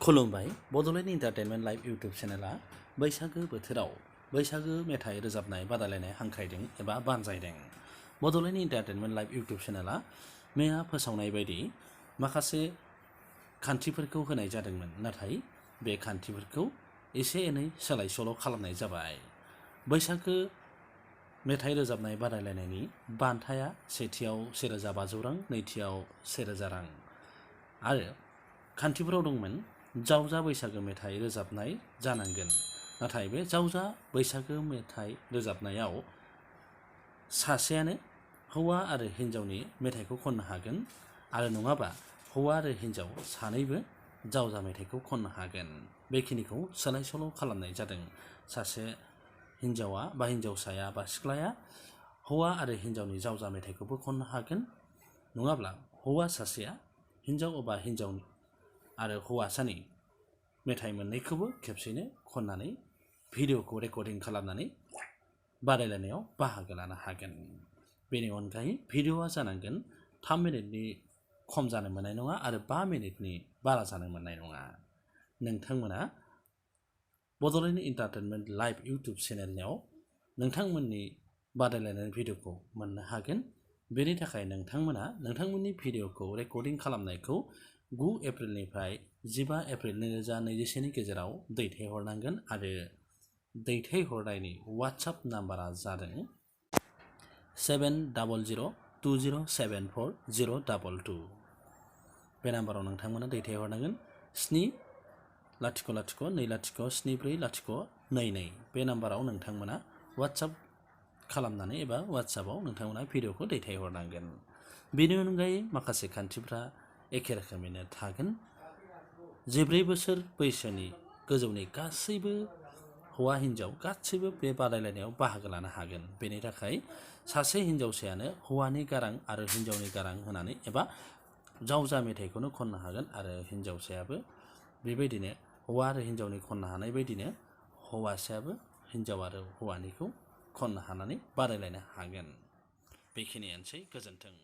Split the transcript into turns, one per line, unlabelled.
खुलुमबाय Bodoland entertainment live YouTube चेनेला बैसागो बोथोराव बैसागो मेथाइ रोजाबनाय बादायलायनाय हांख्रायदों एबा बानजायदों। बड'लेण्ड एन्टारटेनमेन्ट लाइभ इउटुब चेनेला मैया फोसावनाय बायदि माखासे खान्थिफोरखौ होनाय जादोंमोन, नाथाय बे खान्थिफोरखौ एसे एनै सोलाय सोल' खालामनाय जाबाय। बैसागो मेथाइ रोजाबनाय बादायलायनायनि बान्थाया सेथियाव 1500 रां, नैथियाव 1000 रां आरो खान्थिफोराव दंमोन जावजा बैसागो मेथाइ रोजाबनाय जानांगोन। नाथाय बे जावजा बैसागो मेथाइ रोजाबनायाव सासेयानो हौवा आरो हिन्जावनि मेथाइखौ खननो हागोन आरो नङाबा हौवा आरो हिन्जाव सानैबो जावजा मेथाइखौ खननो हागोन। बेखिनिखौ सोलाय सोल' खालामनाय जादों। सासे हिन्जावा बा हिन्जावसाया बा सिख्लाया हौवा आरो हिन्जावनि जावजा मेथाइखौबो खननो हागोन, नङाब्ला हौवा सासेया हिन्जाव एबा हिन्जावनि आरो हौवासानि मेथाइ मोननैखौबो खेबसेनो खननानै भिडिअखौ रेकर्डिं खालामनानै बादायलायनायाव बाहागो लानो हागोन। बेनि अनगायै भिडिअआ जानांगोन 3 मिनिटनि खम जानो मोननाय नङा आरो 5 मिनिटनि बारा जानो मोननाय नङा। नोंथांमोना बड'लेण्ड एन्टारटेनमेन्ट लाइभ इउटुब चेनेलाव नोंथांमोननि बादायलायनायनि भिडिअखौ मोननो हागोन। बेनि थाखाय नोंथांमोना नोंथांमोननि भिडिअखौ रेकर्डिं खालामनायखौ 9 एप्रिलनिफ्राय 15 एप्रिल 2021नि गेजेराव दैथायहरनांगोन आरो दैथायहरनायनि वाट्सएप नाम्बारा जादों 7002074022। बे नाम्बाराव नोंथांमोना दैथायहरनांगोन 7002074022। बे नाम्बाराव नोंथांमोना वाट्सएप खालामनानै एबा वाट्सएपआव नोंथांमोना भिडिअखौ दैथायहरनांगोन। बेनि अनगायै माखासे खान्थिफ्रा एखे रोखोमैनो थागोन। 14 बोसोर बैसोनि गोजौनि गासैबो हौवा हिन्जाव गासैबो बे बादायलायनायाव बाहागो लानो हागोन। बेनि थाखाय सासे हिन्जावसायानो हौवानि गारां आरो हिन्जावनि गारां होनानै एबा जावजा मेथाइखौनो खननो हागोन आरो हिन्जावसायाबो बेबायदिनो हौवा आरो हिन्जावनि खननो हानाय बायदिनो हौवासायाबो हिन्जाव आरो हौवानिखौ खननो हानानै बादायलायनो हागोन। बेखिनियानोसै, गोजोन्थों।